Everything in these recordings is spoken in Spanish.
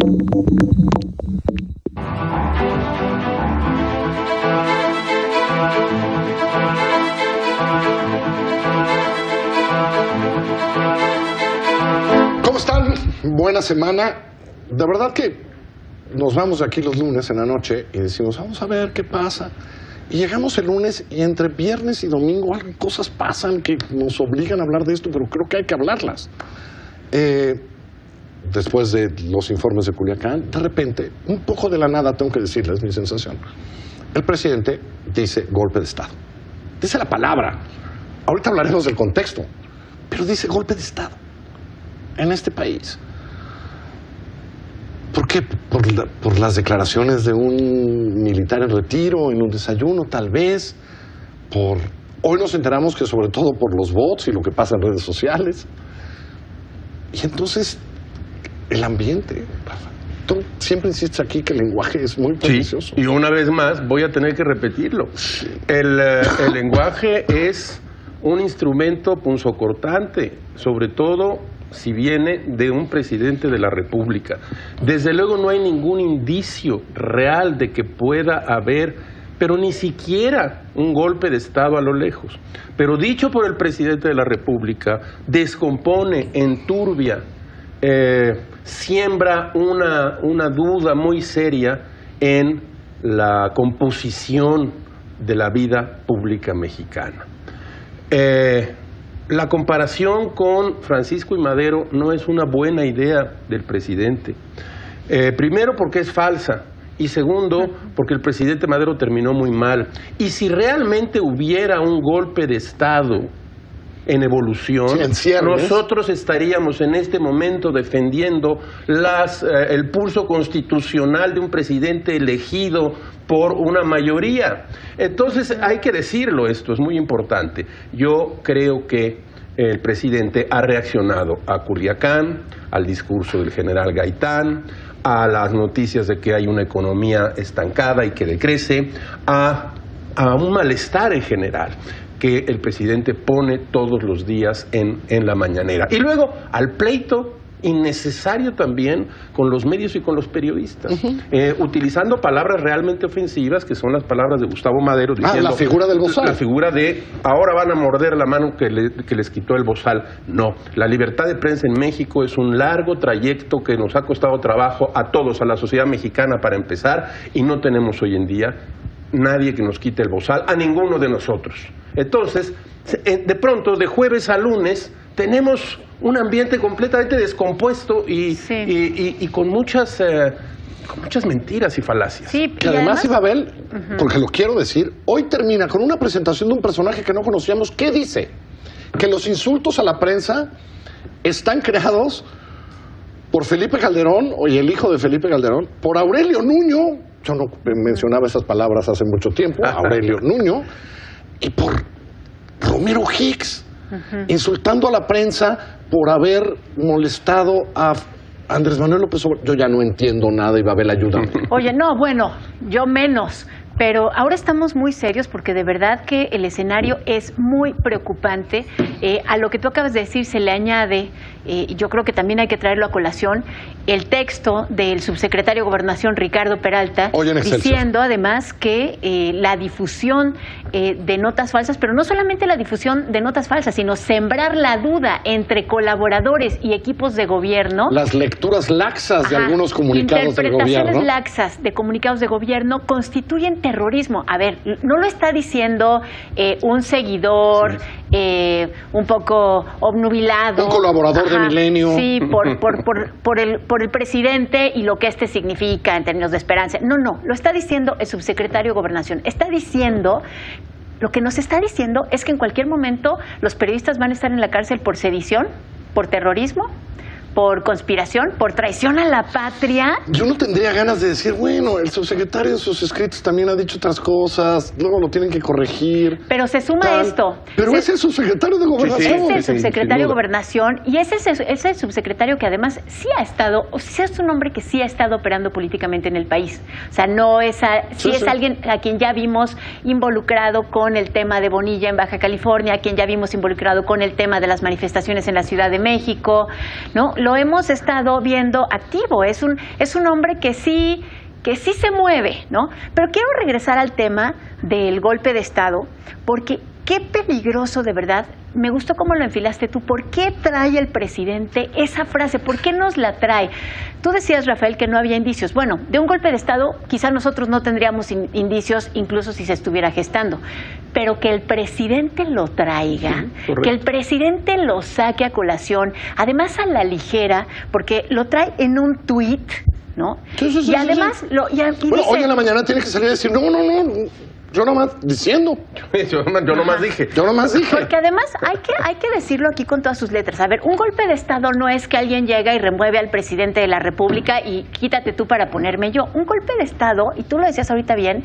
¿Cómo están? Buena semana. De verdad que nos vamos de aquí los lunes en la noche y decimos, vamos a ver qué pasa. Y llegamos el lunes y entre viernes y domingo cosas pasan que nos obligan a hablar de esto, pero creo que hay que hablarlas. Después de los informes de Culiacán, de repente, un poco de la nada, tengo que decirles mi sensación. El presidente dice golpe de Estado. Dice la palabra. Ahorita hablaremos del contexto, pero dice golpe de Estado en este país. ¿Por qué? Por las declaraciones de un militar en retiro, en un desayuno, tal vez. Hoy nos enteramos que sobre todo por los bots y lo que pasa en redes sociales. Y entonces, el ambiente, Rafa. Tú siempre insistes aquí que el lenguaje es muy precioso. Sí, y una vez más voy a tener que repetirlo. Sí. El lenguaje es un instrumento punzocortante, sobre todo si viene de un presidente de la República. Desde luego no hay ningún indicio real de que pueda haber, pero ni siquiera un golpe de Estado a lo lejos. Pero dicho por el presidente de la República, descompone, enturbia, siembra una duda muy seria en la composición de la vida pública mexicana. La comparación con Francisco y Madero no es una buena idea del presidente. Primero porque es falsa y segundo porque el presidente Madero terminó muy mal. Y si realmente hubiera un golpe de Estado en evolución, sí, nosotros estaríamos en este momento defendiendo el pulso constitucional de un presidente elegido por una mayoría. Entonces hay que decirlo, esto es muy importante. Yo creo que el presidente ha reaccionado a Culiacán, al discurso del general Gaitán, a las noticias de que hay una economía estancada y que decrece, a un malestar en general que el presidente pone todos los días en la mañanera. Y luego al pleito innecesario también con los medios y con los periodistas, utilizando palabras realmente ofensivas, que son las palabras de Gustavo Madero, diciendo, la figura del bozal. La figura de, ahora van a morder la mano que les quitó el bozal. No, la libertad de prensa en México es un largo trayecto que nos ha costado trabajo a todos, a la sociedad mexicana para empezar, y no tenemos hoy en día nadie que nos quite el bozal, a ninguno de nosotros. Entonces, de pronto, de jueves a lunes, tenemos un ambiente completamente descompuesto y con muchas mentiras y falacias. Sí, que además, Ibabel, porque lo quiero decir, hoy termina con una presentación de un personaje que no conocíamos. ¿Qué dice? Que los insultos a la prensa están creados por Felipe Calderón, y el hijo de Felipe Calderón, por Aurelio Nuño. Yo no mencionaba esas palabras hace mucho tiempo, Aurelio Nuño, y por Romero Hicks, insultando a la prensa por haber molestado a Andrés Manuel López Obrador. Yo ya no entiendo nada, Ibabel, ayúdame. Oye, no, bueno, yo menos. Pero ahora estamos muy serios porque de verdad que el escenario es muy preocupante. A lo que tú acabas de decir se le añade, y yo creo que también hay que traerlo a colación, el texto del subsecretario de Gobernación Ricardo Peralta, diciendo además que la difusión de notas falsas, pero no solamente la difusión de notas falsas, sino sembrar la duda entre colaboradores y equipos de gobierno. Las lecturas laxas de algunos comunicados del gobierno. Interpretaciones laxas de comunicados de gobierno constituyen terrorismo. A ver, no lo está diciendo un seguidor un poco obnubilado. Un colaborador de Milenio. Sí, por el presidente y lo que este significa en términos de esperanza. No, lo está diciendo el subsecretario de Gobernación. Está diciendo, lo que nos está diciendo es que en cualquier momento los periodistas van a estar en la cárcel por sedición, por terrorismo, por conspiración, por traición a la patria. Yo no tendría ganas de decir, bueno, el subsecretario en sus escritos también ha dicho otras cosas, luego lo tienen que corregir. Pero se suma esto. Pero es el subsecretario de Gobernación. Es el subsecretario de Gobernación y es el subsecretario que además sí ha estado, o sea, es un hombre que sí ha estado operando políticamente en el país. O sea, no es, es alguien a quien ya vimos involucrado con el tema de Bonilla en Baja California, a quien ya vimos involucrado con el tema de las manifestaciones en la Ciudad de México, ¿no? lo hemos estado viendo activo. Es un hombre que sí se mueve, ¿no? Pero quiero regresar al tema del golpe de Estado, porque qué peligroso, de verdad. Me gustó cómo lo enfilaste tú. ¿Por qué trae el presidente esa frase? ¿Por qué nos la trae? Tú decías, Rafael, que no había indicios. Bueno, de un golpe de Estado quizá nosotros no tendríamos indicios, incluso si se estuviera gestando. Pero que el presidente lo traiga, que el presidente lo saque a colación, además a la ligera, porque lo trae en un tuit, ¿no? Sí. Y además, bueno, dice, hoy en la mañana tiene que salir a decir, no, yo nomás diciendo. Yo nomás dije. Yo nomás dije. Porque además hay que decirlo aquí con todas sus letras. A ver, un golpe de Estado no es que alguien llega y remueve al presidente de la República y quítate tú para ponerme yo. Un golpe de Estado, y tú lo decías ahorita bien,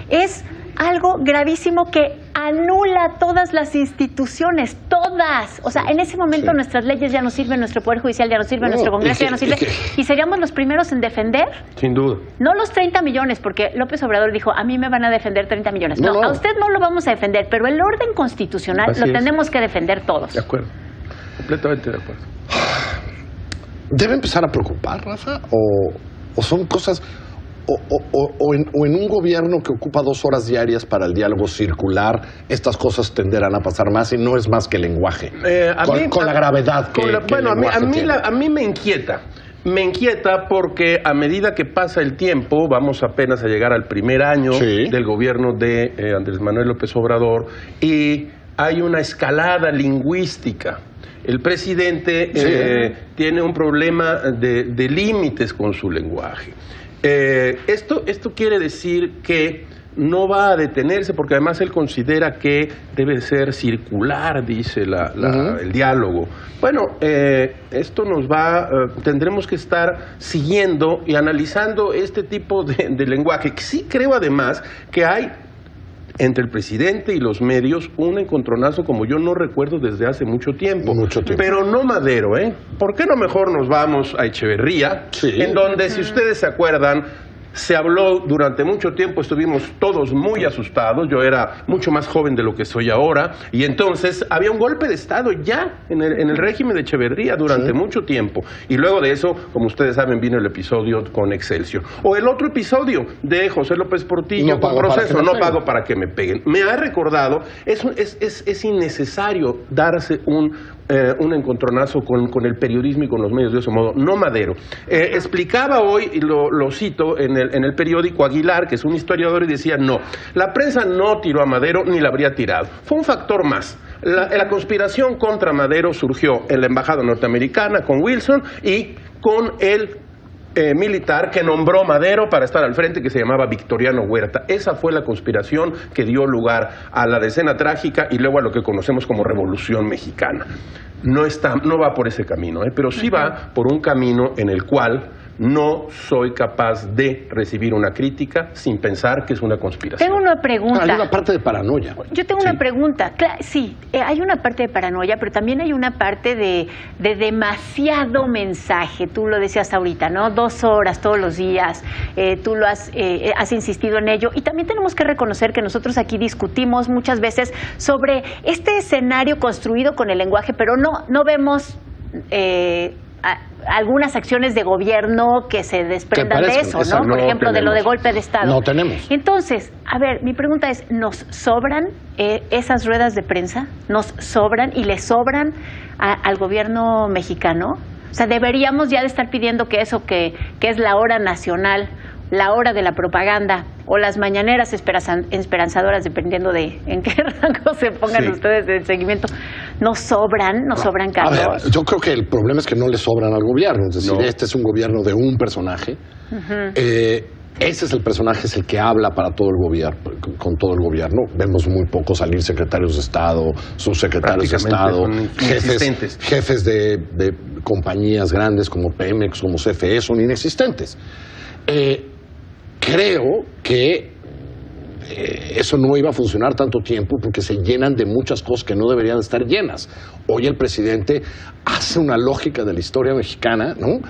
es algo gravísimo que anula todas las instituciones, todas. O sea, en ese momento nuestras leyes ya no sirven, nuestro Poder Judicial ya no sirve, nuestro Congreso ya no sirve. Y seríamos los primeros en defender. Sin duda. No los 30 millones, porque López Obrador dijo, a mí me van a defender 30 millones. No, a usted no lo vamos a defender, pero el orden constitucional lo tenemos que defender todos. De acuerdo. Completamente de acuerdo. ¿Debe empezar a preocupar, Rafa? ¿O son cosas... O en un gobierno que ocupa 2 horas diarias para el diálogo circular, estas cosas tenderán a pasar más y no es más que lenguaje? Con la gravedad que bueno, el lenguaje tiene. a mí me inquieta. Me inquieta porque a medida que pasa el tiempo, vamos apenas a llegar al primer año del gobierno de Andrés Manuel López Obrador, y hay una escalada lingüística. El presidente tiene un problema de límites con su lenguaje. Esto quiere decir que no va a detenerse, porque además él considera que debe ser circular, dice el diálogo. Bueno, esto tendremos que estar siguiendo y analizando este tipo de lenguaje. Sí creo además que hay entre el presidente y los medios un encontronazo como yo no recuerdo desde hace mucho tiempo. Pero no Madero, ¿eh? ¿Por qué no mejor nos vamos a Echeverría? En donde, si ustedes se acuerdan, se habló durante mucho tiempo, estuvimos todos muy asustados. Yo era mucho más joven de lo que soy ahora, y entonces había un golpe de Estado ya en el régimen de Echeverría durante mucho tiempo. Y luego de eso, como ustedes saben, vino el episodio con Excelsior. O el otro episodio de José López Portillo con Proceso, no pago para que me peguen. Me ha recordado, es innecesario darse un encontronazo con el periodismo y con los medios de ese modo. No Madero. Explicaba hoy, y lo cito en el periódico, Aguilar, que es un historiador, y decía, no, la prensa no tiró a Madero ni la habría tirado. Fue un factor más. La conspiración contra Madero surgió en la embajada norteamericana con Wilson y con el militar que nombró Madero para estar al frente, que se llamaba Victoriano Huerta. Esa fue la conspiración que dio lugar a la Decena Trágica y luego a lo que conocemos como Revolución Mexicana. No va por ese camino, pero sí va por un camino en el cual no soy capaz de recibir una crítica sin pensar que es una conspiración. Tengo una pregunta. Hay una parte de paranoia. Yo tengo una pregunta. Sí, hay una parte de paranoia, pero también hay una parte de demasiado mensaje. Tú lo decías ahorita, ¿no? 2 horas todos los días. Tú lo has insistido en ello. Y también tenemos que reconocer que nosotros aquí discutimos muchas veces sobre este escenario construido con el lenguaje, pero no vemos algunas acciones de gobierno que se desprendan de eso, ¿no? Por ejemplo, de lo de golpe de Estado. No tenemos. Entonces, a ver, mi pregunta es, ¿nos sobran esas ruedas de prensa? ¿Nos sobran y le sobran al gobierno mexicano? O sea, deberíamos ya de estar pidiendo que eso que es la hora nacional, la hora de la propaganda o las mañaneras esperanzadoras, dependiendo de en qué rango se pongan ustedes de seguimiento, nos sobran, Carlos. A ver, yo creo que el problema es que no le sobran al gobierno. Es decir, este es un gobierno de un personaje. Ese es el personaje, es el que habla para todo el gobierno, con todo el gobierno. Vemos muy pocos salir secretarios de Estado, subsecretarios de Estado, jefes de compañías grandes como Pemex, como CFE, son inexistentes. Creo que eso no iba a funcionar tanto tiempo porque se llenan de muchas cosas que no deberían estar llenas. Hoy el presidente hace una lógica de la historia mexicana, ¿no?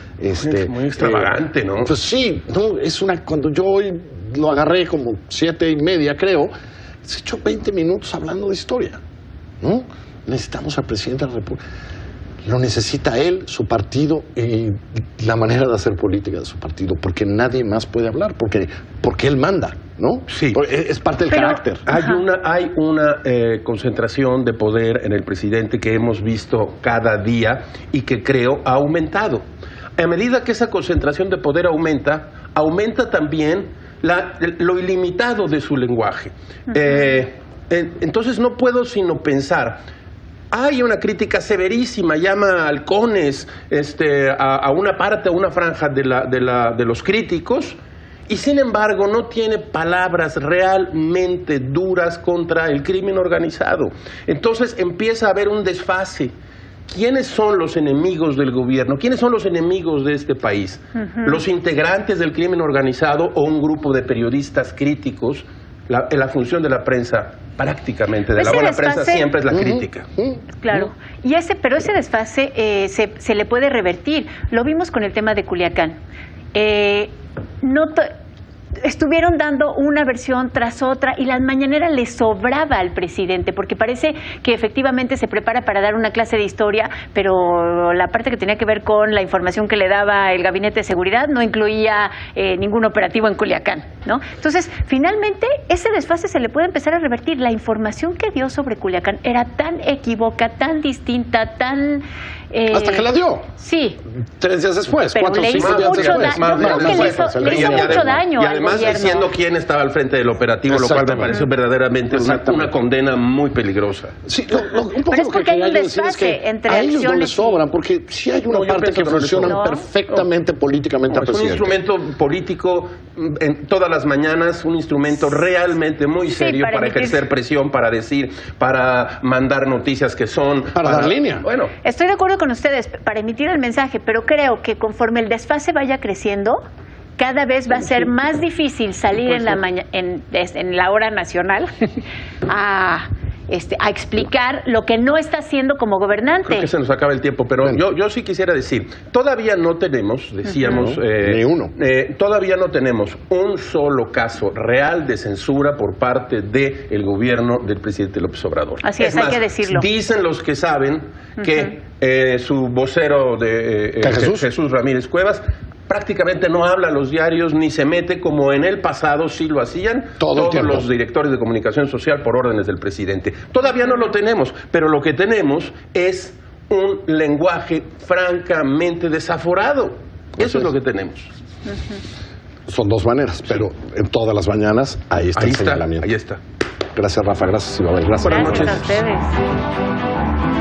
Muy extravagante, ¿no? Pues sí, no, cuando yo hoy lo agarré como 7:30, creo, se echó 20 minutos hablando de historia, ¿no? Necesitamos al presidente de la República. lo necesita él, su partido y la manera de hacer política de su partido, porque nadie más puede hablar, porque él manda, ¿no? Sí. Es parte del Pero, carácter. Hay una concentración de poder en el presidente que hemos visto cada día y que creo ha aumentado. A medida que esa concentración de poder aumenta también lo ilimitado de su lenguaje. Entonces no puedo sino pensar, hay una crítica severísima, llama halcones a una parte, a una franja de los críticos, y sin embargo no tiene palabras realmente duras contra el crimen organizado. Entonces empieza a haber un desfase. ¿Quiénes son los enemigos del gobierno? ¿Quiénes son los enemigos de este país? ¿Los integrantes del crimen organizado o un grupo de periodistas críticos? La función de la prensa, prácticamente, de la buena prensa, siempre es la crítica. Claro, pero ese desfase se le puede revertir. Lo vimos con el tema de Culiacán. Estuvieron dando una versión tras otra y la mañanera le sobraba al presidente, porque parece que efectivamente se prepara para dar una clase de historia, pero la parte que tenía que ver con la información que le daba el Gabinete de Seguridad no incluía ningún operativo en Culiacán, ¿no? Entonces, finalmente, ese desfase se le puede empezar a revertir. La información que dio sobre Culiacán era tan equívoca, tan distinta, tan... Hasta que la dio. Sí. 3 días después, Pero 4 o le 5 hizo días mucho después. le hizo mucho daño y al además gobierno. diciendo quién estaba al frente del operativo, lo cual me pareció verdaderamente una condena muy peligrosa. Sí, un poco Pero es lo que porque hay quería un yo decir es desfase que entre a ellos no les acciones y- sobran, porque sí hay una No, yo parte pienso que que no les funciona sobran. perfectamente políticamente al Es un presidente. instrumento político en todas las mañanas, un instrumento realmente muy Sí, serio para para emitir- ejercer presión, para decir, para mandar noticias que son... Para dar línea. Bueno, Estoy de acuerdo con ustedes para emitir el mensaje, pero creo que conforme el desfase vaya creciendo, cada vez va a ser más difícil salir en la hora nacional a explicar lo que no está haciendo como gobernante. creo que se nos acaba el tiempo, pero Bueno. yo sí quisiera decir, todavía no tenemos, decíamos... Ni uno. Todavía no tenemos un solo caso real de censura por parte del gobierno del presidente López Obrador. Así es, hay que decirlo. Dicen los que saben que su vocero Jesús Ramírez Cuevas prácticamente no habla a los diarios ni se mete como en el pasado sí lo hacían Todo el todos tiempo. los directores de comunicación social por órdenes del presidente. Todavía no lo tenemos, pero lo que tenemos es un lenguaje francamente desaforado. Eso es lo que tenemos. Son 2 maneras, pero en todas las mañanas ahí está el señalamiento. Ahí está. Gracias, Rafa. Gracias, Ibabel. Gracias. Buenas Gracias noches. a ustedes.